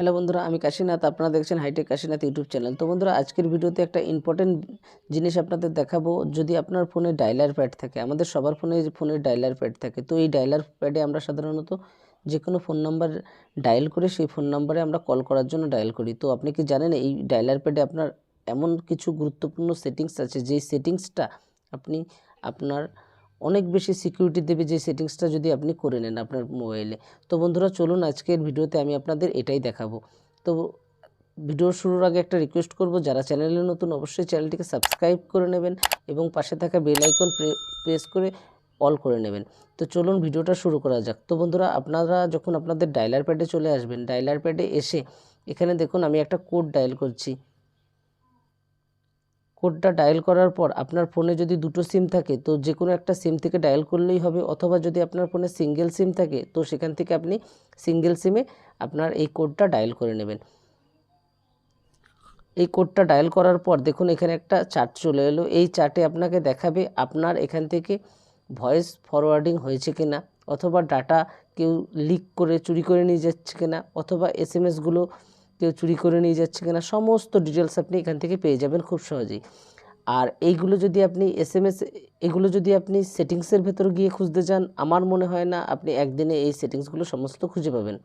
Hello বন্ধুরা, আমি কাশীনাথ। আপনারা দেখছেন হাইটেক কাশীনাথ ইউটিউব চ্যানেল। তো বন্ধুরা, আজকের ভিডিওতে একটা ইম্পর্টেন্ট জিনিস আপনাদের দেখাবো। যদি আপনার ফোনে ডায়ালার প্যাড থাকে, আমাদের সবার ফোনে ডায়ালার প্যাড থাকে, তো এই ডায়ালার প্যাডে আমরা সাধারণত যে কোনো ফোন নাম্বার ডায়াল করে সেই ফোন নাম্বারে আমরা কল করার জন্য ডায়াল করি। তো আপনি কি জানেন এই ডায়ালার প্যাডে আপনার এমন কিছু গুরুত্বপূর্ণ সেটিংস আছে, যেই সেটিংসটা আপনি আপনার অনেক বেশি সিকিউরিটি দেবে, যে সেটিংসটা যদি আপনি করে নেন আপনার মোবাইলে। তো বন্ধুরা, চলুন আজকের ভিডিওতে আমি আপনাদের এটাই দেখাবো। তো ভিডিও শুরুর আগে একটা রিকোয়েস্ট করব, যারা চ্যানেলে নতুন অবশ্যই চ্যানেলটিকে সাবস্ক্রাইব করে নেবেন এবং পাশে থাকা বেল আইকন প্রেস করে অল করে নেবেন। তো চলুন ভিডিওটা শুরু করা যাক। তো বন্ধুরা, আপনারা যখন আপনাদের ডায়ালার প্যাডে চলে আসবেন, ডায়ালার প্যাডে এসে এখানে দেখুন আমি একটা কোড ডায়াল করছি। কোডটা ডায়াল করার পর আপনার ফোনে যদি দুটো সিম থাকে তো যে কোনো একটা সিম থেকে ডায়াল করলেই হবে, অথবা যদি আপনার ফোনে সিঙ্গেল সিম থাকে তো সেখান থেকে আপনি সিঙ্গেল সিমে আপনার এই কোডটা ডায়াল করে নেবেন। এই কোডটা ডায়াল করার পর দেখুন এখানে একটা চার্ট চলে এলো। এই চার্টে আপনাকে দেখাবে আপনার এখান থেকে ভয়েস ফরওয়ার্ডিং হয়েছে কিনা, অথবা ডাটা কেউ লিক করে চুরি করে নিয়ে যাচ্ছে কিনা, অথবা এসএমএসগুলো কেউ চুরি করে নিয়ে যাচ্ছে কিনা, সমস্ত ডিটেলস আপনি এখান থেকে পেয়ে যাবেন খুব সহজেই। আর এইগুলো যদি আপনি এগুলো যদি আপনি সেটিংসের ভেতর গিয়ে খুঁজতে যান, আমার মনে হয় না আপনি একদিনে এই সেটিংসগুলো সমস্ত খুঁজে পাবেন।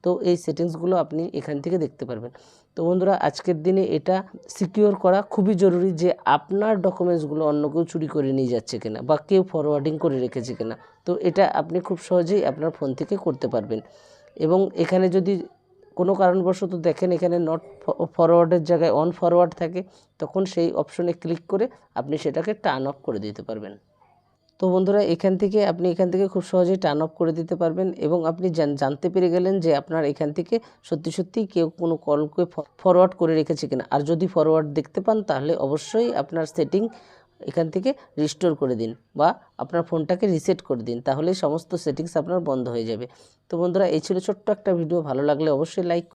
তো এই সেটিংসগুলো আপনি এখান থেকে দেখতে পারবেন। তো বন্ধুরা, আজকের দিনে এটা সিকিওর করা খুবই জরুরি যে আপনার ডকুমেন্টসগুলো অন্য কেউ চুরি করে নিয়ে যাচ্ছে কিনা বা কেউ ফরওয়ার্ডিং করে রেখেছে কিনা। তো এটা আপনি খুব সহজেই আপনার ফোন থেকে করতে পারবেন। এবং এখানে যদি কোনো কারণবশত দেখেন এখানে নট ফরওয়ার্ডের জায়গায় অন ফরওয়ার্ড থাকে, তখন সেই অপশনে ক্লিক করে আপনি সেটাকে টার্ন অফ করে দিতে পারবেন। তো বন্ধুরা, এখান থেকে খুব সহজেই টার্ন অফ করে দিতে পারবেন এবং আপনি জানতে পেরে গেলেন যে আপনার এখান থেকে সত্যি কেউ কোনো কলকে ফরওয়ার্ড করে রেখেছে কিনা। আর যদি ফরওয়ার্ড দেখতে পান তাহলে অবশ্যই আপনার সেটিং এখান থেকে রিস্টোর করে দিন বা আপনার ফোনটাকে রিসেট করে দিন, তাহলে সমস্ত সেটিংস আপনার বন্ধ হয়ে যাবে। তো বন্ধুরা, এই ছিল ছোট্ট একটা ভিডিও। ভালো লাগলে অবশ্যই লাইক